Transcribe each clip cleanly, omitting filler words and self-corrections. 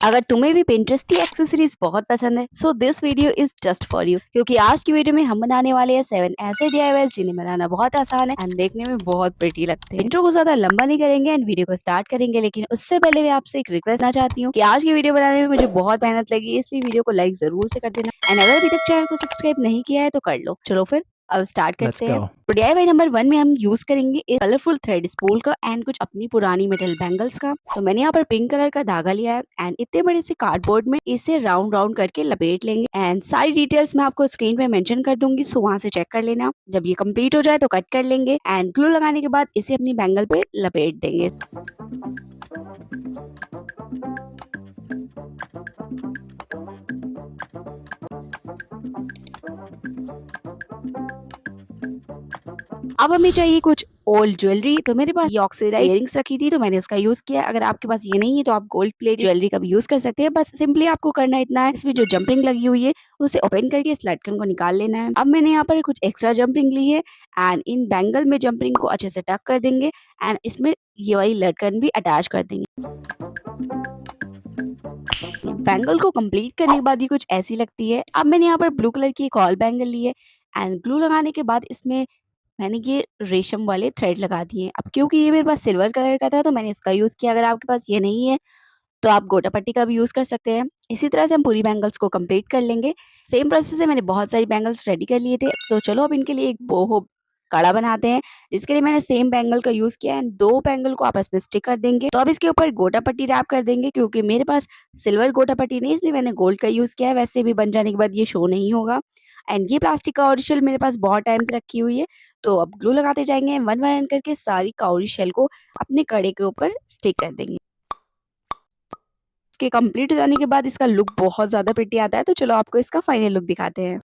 अगर तुम्हें भी पिंटरेस्ट की एक्सेसरीज बहुत पसंद है so this video is just for you, क्योंकि आज की वीडियो में हम बनाने वाले हैं 7 ऐसे DIYs जिन्हें बनाना बहुत आसान है एंड देखने में बहुत प्रिटी लगते हैं। इंट्रो को ज्यादा लंबा नहीं करेंगे एंड वीडियो को स्टार्ट करेंगे, लेकिन उससे पहले मैं आपसे एक रिक्वेस्ट करना चाहती हूँ कि आज की वीडियो बनाने में मुझे बहुत मेहनत लगी, इसलिए वीडियो को लाइक जरूर से कर देना एंड अगर अभी तक चैनल को सब्सक्राइब नहीं किया है तो कर लो। चलो फिर अब स्टार्ट Let's करते हैं। go. तो DIY नंबर 1 में हम यूज करेंगे एक कलरफुल थ्रेड स्पूल का एंड कुछ अपनी पुरानी मेटल बैंगल्स का। तो मैंने यहाँ पर पिंक कलर का धागा लिया है एंड इतने बड़े से कार्डबोर्ड में इसे राउंड राउंड करके लपेट लेंगे एंड सारी डिटेल्स मैं आपको स्क्रीन पे मेंशन कर दूंगी, सो वहां से चेक कर लेना। जब ये कंप्लीट हो जाए तो कट कर लेंगे एंड ग्लू लगाने के बाद इसे अपनी बैंगल पे लपेट देंगे। अब हमें चाहिए कुछ ओल्ड ज्वेलरी। तो मेरे पास ये ऑक्सीडाइज इयरिंग्स रखी थी तो मैंने उसका यूज किया। अगर आपके पास ये नहीं है तो आप गोल्ड प्लेट ज्वेलरी का भी यूज कर सकते हैं। बस सिंपली आपको करना इतना है, इसमें जो जंपिंग लगी हुई है उसे ओपन करके इस लटकन को निकाल लेना है। अब मैंने यहाँ पर कुछ एक्स्ट्रा जंपिंग ली है एंड इन बैंगल में जंपिंग को अच्छे से टक कर देंगे एंड इसमें ये वाली लटकन भी अटैच कर देंगे। बैंगल को कंप्लीट करने के बाद ये कुछ ऐसी लगती है। अब मैंने यहाँ पर ब्लू कलर की एक और बैंगल ली है एंड ग्लू लगाने के बाद इसमें मैंने ये रेशम वाले थ्रेड लगा दिए। अब क्योंकि ये मेरे पास सिल्वर कलर का था तो मैंने इसका यूज किया। अगर आपके पास ये नहीं है तो आप गोटा पट्टी का भी यूज कर सकते हैं। इसी तरह से हम पूरी बैंगल्स को कंप्लीट कर लेंगे। सेम प्रोसेस से मैंने बहुत सारी बैंगल्स रेडी कर लिए थे। तो चलो अब इनके लिए एक बोहो कड़ा बनाते हैं, जिसके लिए मैंने सेम बैंगल का यूज किया है। दो बैंगल को आपस में स्टिक कर देंगे। तो अब इसके ऊपर गोटा पट्टी रैप कर देंगे। क्योंकि मेरे पास सिल्वर गोटा पट्टी नहीं, इसलिए मैंने गोल्ड का यूज किया है। वैसे भी बन जाने के बाद ये शो नहीं होगा एंड ये प्लास्टिक का काउरी शेल मेरे पास बहुत टाइम से रखी हुई है। तो अब ग्लू लगाते जाएंगे, वन बाय वन करके सारी काउरी शेल को अपने कड़े के ऊपर स्टिक कर देंगे। इसके कंप्लीट हो जाने के बाद इसका लुक बहुत ज्यादा प्रिटी आता है। तो चलो आपको इसका फाइनल लुक दिखाते हैं।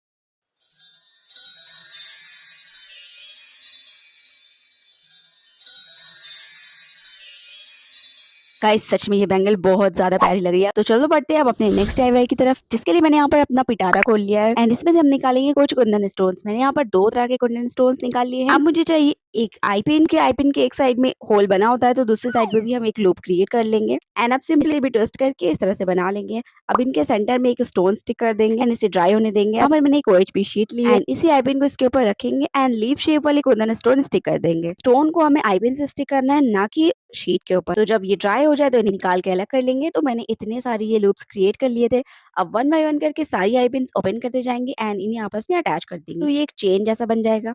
गाइस सच में ये बैंगल बहुत ज्यादा प्यारी लग रही है। तो चलो बढ़ते हैं अब अपने नेक्स्ट DIY की तरफ, जिसके लिए मैंने यहाँ पर अपना पिटारा खोल लिया है एंड इसमें से हम निकालेंगे कुछ कुंदन स्टोन्स। मैंने यहाँ पर दो तरह के कुंदन स्टोन्स निकाल लिए हैं। अब मुझे चाहिए एक आई पिन के एक साइड में होल बना होता है तो दूसरी साइड में भी हम एक लूप क्रिएट कर लेंगे एंड अब सिंपली भी ट्विस्ट करके इस तरह से बना लेंगे। अब इनके सेंटर में एक स्टोन स्टिक कर देंगे एंड इसे ड्राई होने देंगे। यहाँ पर मैंने एक OHP शीट ली है एंड इसी आई पिन को इसके ऊपर रखेंगे एंड लीफ शेप वाले कुंदन स्टोन स्टिक कर देंगे। स्टोन को हमें आई पिन से स्टिक करना है, ना कि शीट के ऊपर। तो जब ये ड्राई हो जाए तो इन्हें निकाल के अलग कर लेंगे। तो मैंने इतने सारे ये लूप्स क्रिएट कर लिए थे। अब वन बाय वन करके सारी आई पिन ओपन करते जाएंगे एंड इन्हें आपस में अटैच कर देंगे। तो ये एक चेन जैसा बन जाएगा।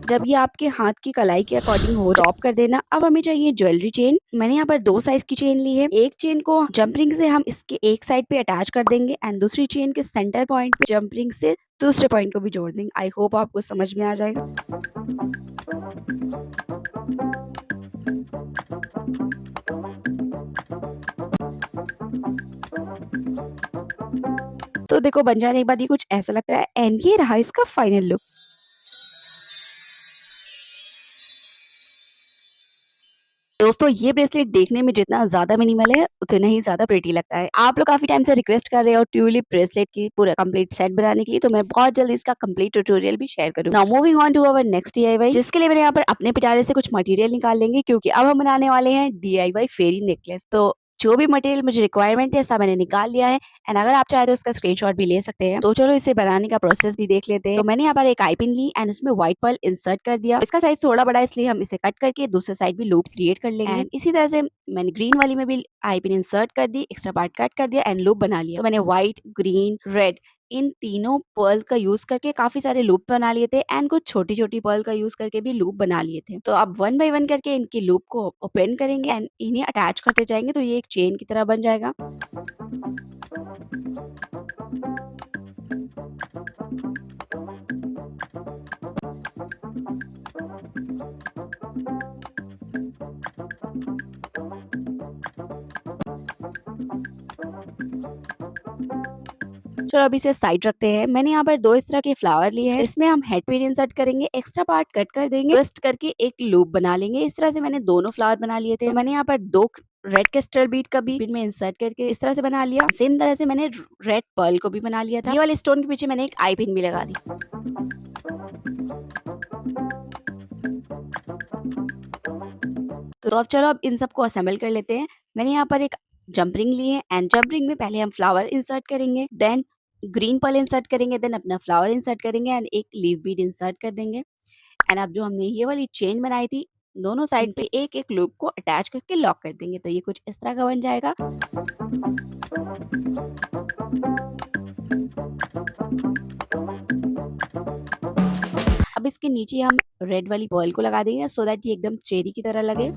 जब ये आपके हाथ की कलाई के अकॉर्डिंग हो ड्रॉप कर देना। अब हमें चाहिए ज्वेलरी चेन। मैंने यहाँ पर दो साइज की चेन ली है। एक चेन को जंप रिंग से हम इसके एक साइड पे अटैच कर देंगे एंड दूसरी चेन के सेंटर पॉइंट पे जंप रिंग से दूसरे पॉइंट को भी जोड़ देंगे। आई होप आपको समझ में आ जाएगा। तो देखो बन जाने के बाद ये कुछ ऐसा लगता है एंड ये रहा इसका फाइनल लुक। दोस्तों ये ब्रेसलेट देखने में जितना ज्यादा मिनिमल है उतना ही ज्यादा प्रिटी लगता है। आप लोग काफी टाइम से रिक्वेस्ट कर रहे हो ट्यूलिप ब्रेसलेट की पूरा कंप्लीट सेट बनाने के लिए, तो मैं बहुत जल्दी इसका कंप्लीट ट्यूटोरियल भी शेयर करूंगा। Now moving on to our next DIY, जिसके लिए मैंने यहाँ पर अपने पिटारे से कुछ मटेरियल निकाल लेंगे, क्योंकि अब हम बनाने वाले हैं DIY फेरी नेकलेस। तो जो भी मटेरियल मुझे रिक्वायरमेंट है सब मैंने निकाल लिया है एंड अगर आप चाहे तो इसका स्क्रीनशॉट भी ले सकते हैं। तो चलो इसे बनाने का प्रोसेस भी देख लेते हैं। तो मैंने यहाँ पर एक आई पिन ली एंड उसमें व्हाइट पर्ल इंसर्ट कर दिया। इसका साइज थोड़ा बड़ा है इसलिए हम इसे कट करके दूसरे साइड भी लूप क्रिएट कर लेंगे एंड इसी तरह से मैंने ग्रीन वाली में भी आई पिन इंसर्ट कर दी, एक्स्ट्रा पार्ट कट कर दिया एंड लूप बना लिया। तो मैंने व्हाइट, ग्रीन, रेड इन तीनों पर्ल का यूज करके काफी सारे लूप बना लिए थे एंड कुछ छोटी छोटी पर्ल का यूज करके भी लूप बना लिए थे। तो अब वन बाय वन करके इनकी लूप को ओपन करेंगे एंड इन्हें अटैच करते जाएंगे तो ये एक चेन की तरह बन जाएगा। चलो अभी इसे साइड रखते हैं। मैंने यहाँ पर दो इस तरह के फ्लावर लिए हैं। इसमें हम हेड पिन इंसर्ट करेंगे, एक्स्ट्रा पार्ट कट कर देंगे, ट्विस्ट करके एक लूप बना लेंगे। इस तरह से मैंने दोनों फ्लावर बना लिए थे। तो मैंने यहाँ पर दो रेड क्रिस्टल बीट का भी पिन में इंसर्ट करके इस तरह से बना लिया। सेम तरह से मैंने रेड पर्ल को भी बना लिया था। ये वाले स्टोन के पीछे मैंने एक आई पिन भी लगा दी। तो अब चलो अब इन सबको असेंबल कर लेते हैं। मैंने यहाँ पर एक जंप रिंग ली है एंड जंप रिंग में पहले हम फ्लावर इंसर्ट करेंगे, देन ग्रीन पर्ल इंसर्ट करेंगे, देन अपना फ्लावर इंसर्ट करेंगे एंड एक लीफ बीड इंसर्ट कर देंगे। एंड अब जो हमने ये वाली चेन बनाई थी, दोनों साइड पे एक-एक लूप को अटैच करके लॉक कर देंगे। तो ये कुछ इस तरह का बन जाएगा। अब इसके नीचे हम रेड वाली पर्ल को लगा देंगे सो दैट ये एकदम चेरी की तरह लगे।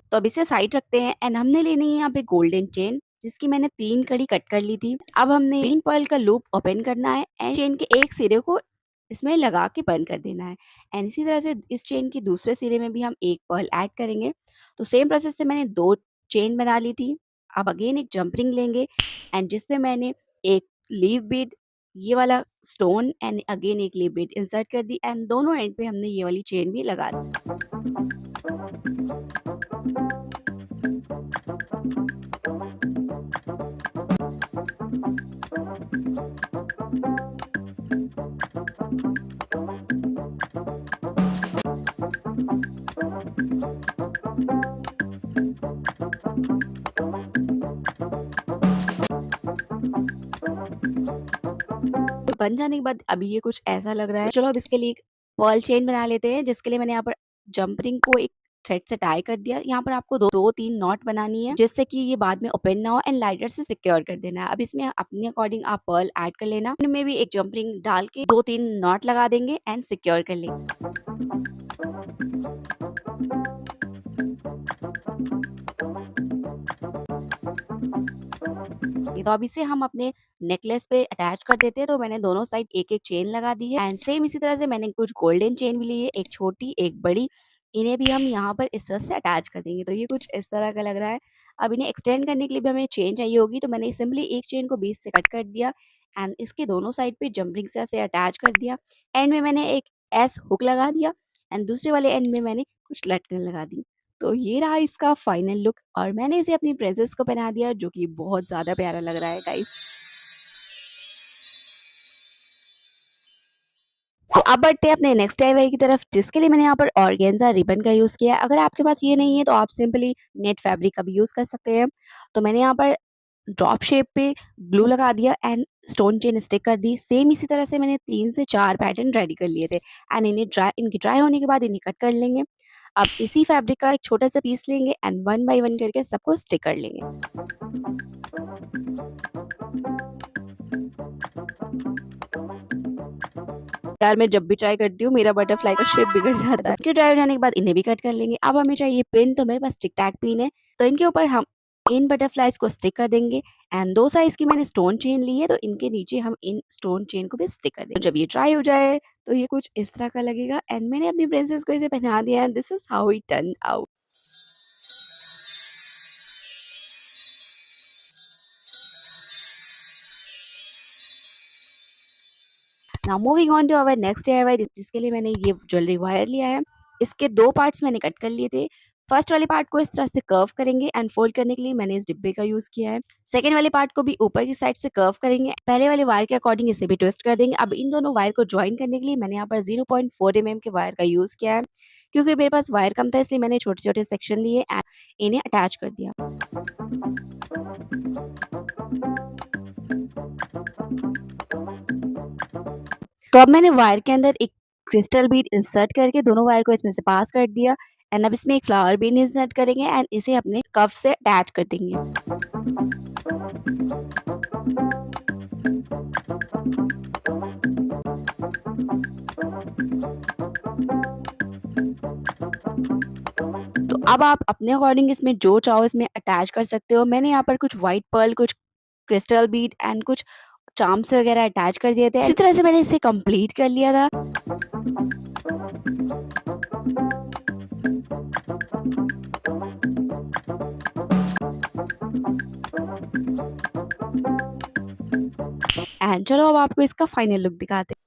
तो अब इसे साइड रखते हैं एंड हमने लेनी है यहाँ पे गोल्डन चेन, जिसकी मैंने 3 कड़ी कट कर ली थी। अब हमने ग्रीन पर्ल का लूप ओपन करना है एंड चेन के एक सिरे को इसमें लगा के बंद कर देना है एंड इसी तरह से इस चेन की दूसरे सिरे में भी हम एक पर्ल ऐड करेंगे। तो सेम प्रोसेस से मैंने 2 चेन बना ली थी। अब अगेन एक जंप रिंग लेंगे एंड जिसमें मैंने एक लीफ बीड, ये वाला स्टोन एंड अगेन एक लीफ बीड इंसर्ट कर दी एंड दोनों एंड पे हमने ये वाली चेन भी लगा दी। बन जाने के बाद अभी ये कुछ ऐसा लग रहा है। चलो अब इसके लिए एक पर्ल चेन बना लेते हैं, जिसके लिए मैंने यहाँ पर जंप रिंग को एक थ्रेड से टाई कर दिया। यहाँ पर आपको 2-3 नॉट बनानी है जिससे कि ये बाद में ओपन ना हो एंड लाइटर से सिक्योर कर देना है। अब इसमें अपने अकॉर्डिंग आप पर्ल ऐड कर लेना। इनमें भी एक जंप रिंग डाल के 2-3 नॉट लगा देंगे एंड सिक्योर कर लेंगे। तो अब इसे हम अपने नेकलेस पे अटैच कर देते हैं। तो मैंने दोनों साइड एक-एक चेन लगा दी है एंड सेम इसी तरह से मैंने कुछ गोल्डन चेन भी ली है, एक छोटी, एक बड़ी। इन्हें भी हम यहाँ पर इस तरह से अटैच कर देंगे। तो ये कुछ इस तरह का लग रहा है। अब इन्हें एक्सटेंड करने के लिए भी हमें चेन चाहिए होगी, तो मैंने सिंपली एक चेन को बीच से कट कर दिया एंड इसके दोनों साइड पे जंप रिंग से अटैच कर दिया। एंड में मैंने एक एस हुक लगा दिया एंड दूसरे वाले एंड में मैंने कुछ लटकन लगा दी। तो ये रहा इसका फाइनल लुक और मैंने इसे अपनी प्रिंसेस को पहना दिया, जो कि बहुत ज़्यादा प्यारा लग रहा है गाइस। तो अब बढ़ते हैं अपने नेक्स्ट DIY की तरफ, जिसके लिए मैंने यहाँ पर ऑर्गेन्जा रिबन का यूज़ किया है। अगर आपके पास ये नहीं है तो आप सिंपली नेट फैब्रिक का भी यूज़ कर सकते हैं। तो मैंने यहाँ पर ड्रॉप शेप पे ग्लू लगा दिया एंड स्टोन चेन स्टिक कर दी। सेम इसी तरह से मैंने 3 से 4 पैटर्न रेडी कर लिए थे एंड इनके ड्राई होने के बाद इन्हें कट कर लेंगे। अब इसी फैब्रिक का एक छोटा सा पीस लेंगे एंड 1 बाय 1 करके सबको स्टिक कर लेंगे। यार मैं जब भी ट्राई करती हूँ मेरा बटरफ्लाई का शेप बिगड़ जाता है। इनके ड्राई हो जाने के बाद इन्हें भी कट कर लेंगे। अब हमें चाहिए पिन, तो मेरे पास टिक टैक पिन है। तो इनके ऊपर हम इन बटरफ्लाइज को स्टिक कर देंगे एंड 2 साइज की मैंने स्टोन चेन ली है, तो इनके नीचे हम इन स्टोन चेन को भी स्टिक कर देंगे। तो जब ये ड्राई हो जाए तो ये कुछ इस तरह का लगेगा एंड मैंने अपनी प्रिंसेस को इसे पहना दिया and this is how it turn out. Now moving on to our next DIY, जिसके लिए मैंने ये ज्वेलरी वायर लिया है। इसके 2 पार्ट्स मैंने कट कर लिए थे। फर्स्ट वाले पार्ट को इस तरह से कर्व करेंगे एंड फोल्ड करने के लिए मैंने इस डिब्बे का यूज़ किया है। सेकंड वाले पार्ट को भी ऊपर की साइड से कर्व करेंगे। पहले वाले वायर के अकॉर्डिंग इसे भी ट्विस्ट कर देंगे। अब इन दोनों वायर को जॉइन करने के लिए मैंने यहाँ पर 0.4 mm के वायर का यूज़ किया है। क्योंकि मेरे पास वायर कम था इसलिए मैंने छोटे-छोटे सेक्शन लिए एंड इन्हें अटैच कर दिया। तो अब मैंने वायर के अंदर एक क्रिस्टल बीड इंसर्ट करके दोनों वायर को इसमें से पास कर दिया एंड अब इसमें एक फ्लावर बीड इंसर्ट करेंगे एंड इसे अपने कफ से अटैच कर देंगे। तो अब आप अपने अकॉर्डिंग इसमें जो चाहो इसमें अटैच कर सकते हो। मैंने यहाँ पर कुछ व्हाइट पर्ल, कुछ क्रिस्टल बीड एंड कुछ चार्म्स वगैरह अटैच कर दिए थे। इसी तरह से मैंने इसे कंप्लीट कर लिया था। एंड चलो अब आपको इसका फाइनल लुक दिखाते हैं।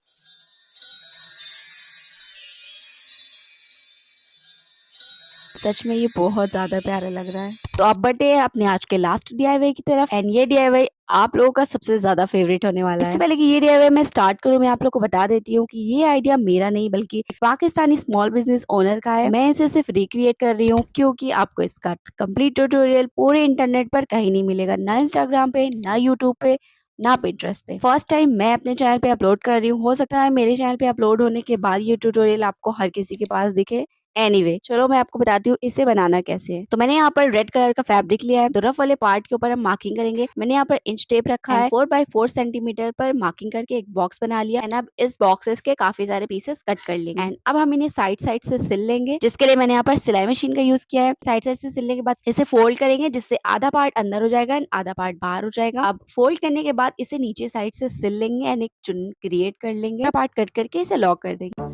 सच में ये बहुत ज़्यादा प्यारा लग रहा है। तो अब बढ़ते हैं अपने आज के लास्ट डीआईवाई की तरफ एंड ये डीआईवाई आप लोगों का सबसे ज़्यादा फेवरेट होने वाला है। इससे पहले कि ये डीआईवाई मैं स्टार्ट करूँ, मैं आप लोगों को बता देती हूँ कि ये आइडिया मेरा नहीं बल्कि एक पाकिस्तानी स्मॉल बिज़नेस ओनर का है। मैं इसे सिर्फ रिक्रिएट कर रही हूँ क्योंकि आपको इसका कंप्लीट ट्यूटोरियल पूरे इंटरनेट पर कहीं नहीं मिलेगा, ना इंस्टाग्राम पे, ना यूट्यूब पे, ना पिंटरेस्ट पे। फर्स्ट टाइम मैं अपने चैनल पे अपलोड कर रही हूँ। हो सकता है मेरे चैनल पे अपलोड होने के बाद ये ट्यूटोरियल आपको हर किसी के पास दिखे। एनीवे चलो मैं आपको बताती हूँ इसे बनाना कैसे है। तो मैंने यहाँ पर रेड कलर का फैब्रिक लिया है, तो रफ वाले पार्ट के ऊपर हम मार्किंग करेंगे। मैंने यहाँ पर इंच टेप रखा है, 4x4 सेंटीमीटर पर मार्किंग करके एक बॉक्स बना लिया एंड अब इस बॉक्सेस के काफी सारे पीसेस कट कर लेंगे एंड अब हम इन्हें साइड साइड से सिल लेंगे, जिसके लिए मैंने यहाँ पर सिलाई मशीन का यूज किया है। साइड साइड से सिलने के बाद इसे फोल्ड करेंगे, जिससे आधा पार्ट अंदर हो जाएगा एंड आधा पार्ट बाहर हो जाएगा। अब फोल्ड करने के बाद इसे नीचे साइड से सिल लेंगे एंड एक चुन क्रिएट कर लेंगे, पार्ट कट करके इसे लॉक कर देंगे।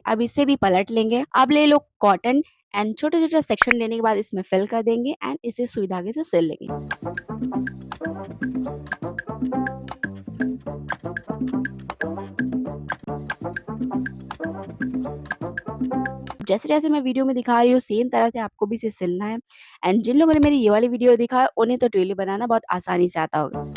अब इसे भी पलट लेंगे। अब ले लो कॉटन एंड छोटे-छोटे सेक्शन लेने के बाद इसमें फिल कर देंगे एंड इसे सुई धागे से सिल लेंगे। जैसे-जैसे मैं वीडियो में दिखा रही हूँ सेम तरह से आपको भी इसे सिलना है एंड जिन लोगों ने मेरी ये वाली वीडियो देखा है उन्हें तो ट्यूलिप बनाना बहुत आसानी से आता होगा।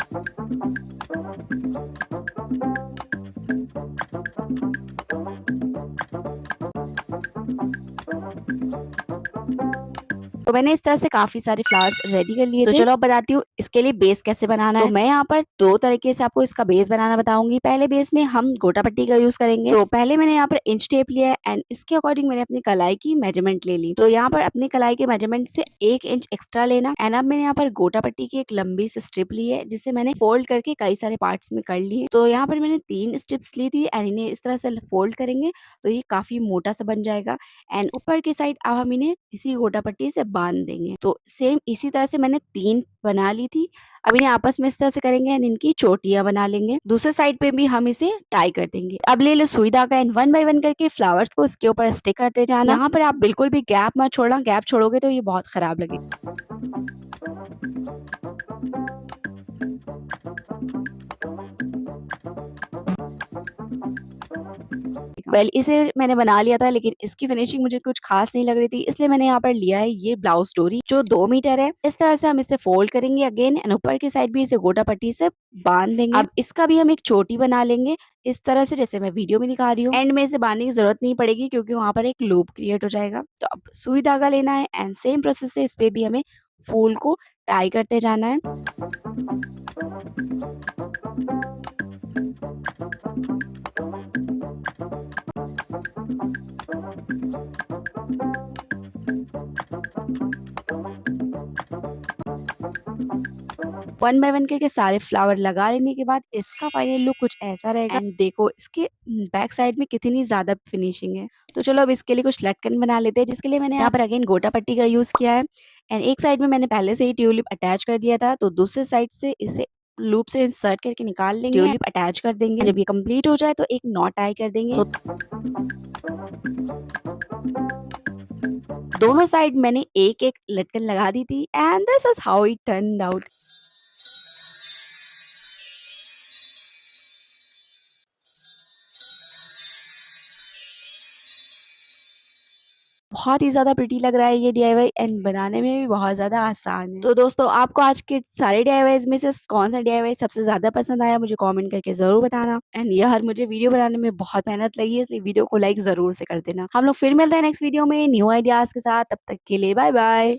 तो मैंने इस तरह से काफ़ी सारे फ्लावर्स रेडी कर लिए थे। तो चलो अब बताती हूँ इसके लिए बेस कैसे बनाना है। तो मैं यहाँ पर 2 तरीके से आपको इसका बेस बनाना बताऊंगी। पहले बेस में हम गोटा पट्टी का यूज करेंगे। तो पहले मैंने यहाँ पर इंच टेप लिया है एंड इसके अकॉर्डिंग मैंने अपनी कलाई की मेजरमेंट ले ली। तो यहाँ पर अपनी कलाई के मेजरमेंट से 1 इंच एक्स्ट्रा लेना एंड अब मैंने यहाँ पर गोटा पट्टी की एक लंबी सी स्ट्रिप ली है, जिसे मैंने फोल्ड करके कई सारे पार्ट्स में कर लिए। तो यहाँ पर मैंने 3 स्ट्रिप्स ली थी एंड इन्हें इस तरह से फोल्ड करेंगे तो ये काफी मोटा सा बन जाएगा एंड ऊपर की साइड अब हम इन्हें इसी गोटा पट्टी से बांध देंगे। तो सेम इसी तरह से मैंने 3 बना ली थी। अब इन्हें आपस में इस तरह से करेंगे एंड इनकी चोटियां बना लेंगे। दूसरे साइड पे भी हम इसे टाई कर देंगे। अब ले लो सुई धागा एंड 1 बाय 1 करके फ्लावर्स को इसके ऊपर स्टिक करते जाना। यहाँ पर आप बिल्कुल भी गैप मत छोड़ना, गैप छोड़ोगे तो ये बहुत खराब लगेगा। इसे मैंने बना लिया था लेकिन इसकी फिनिशिंग मुझे कुछ खास नहीं लग रही थी, इसलिए मैंने यहाँ पर लिया है ये ब्लाउज स्टोरी जो 2 मीटर है। इस तरह से हम इसे फोल्ड करेंगे अगेन एंड ऊपर की साइड भी इसे गोटा पट्टी से बांध देंगे। अब इसका भी हम एक चोटी बना लेंगे इस तरह से जैसे मैं वीडियो में दिखा रही हूँ। एंड में इसे बांधने की जरूरत नहीं पड़ेगी क्योंकि वहां पर एक लूप क्रिएट हो जाएगा। तो अब सुई धागा लेना है एंड सेम प्रोसेस से इस पे भी हमें फूल को टाई करते जाना है। 1 बाय 1 करके सारे फ्लावर लगा लेने के बाद इसका फाइनल लुक कुछ ऐसा रहेगा एंड देखो इसके बैक साइड में कितनी ज़्यादा फिनिशिंग है। तो चलो अब इसके लिए कुछ लटकन बना लेते हैं, जिसके लिए मैंने यहाँ पर अगेन गोटा पट्टी का यूज़ किया है एंड एक साइड में मैंने पहले से ही ट्यूलिप अटैच कर दिया था, तो दूसरे साइड से इसे लूप से इंसर्ट करके निकाल लेंगे, ट्यूलिप अटैच कर देंगे। जब ये कंप्लीट हो जाए तो एक नॉट टाई कर देंगे। तो दोनों साइड मैंने एक-एक लटकन लगा दी थी and this is how it turned out. बहुत ही ज़्यादा प्रिटी लग रहा है ये डीआईवाई एंड बनाने में भी बहुत ज़्यादा आसान है। तो दोस्तों आपको आज के सारे डीआईवाईज़ में से कौन-सा डीआईवाई सबसे ज़्यादा पसंद आया मुझे कमेंट करके ज़रूर बताना एंड यार मुझे वीडियो बनाने में बहुत मेहनत लगी है, इसलिए वीडियो को लाइक ज़रूर से कर देना। हम लोग फिर मिलते हैं नेक्स्ट वीडियो में न्यू आइडियाज़ के साथ, तब तक के लिए बाय बाय।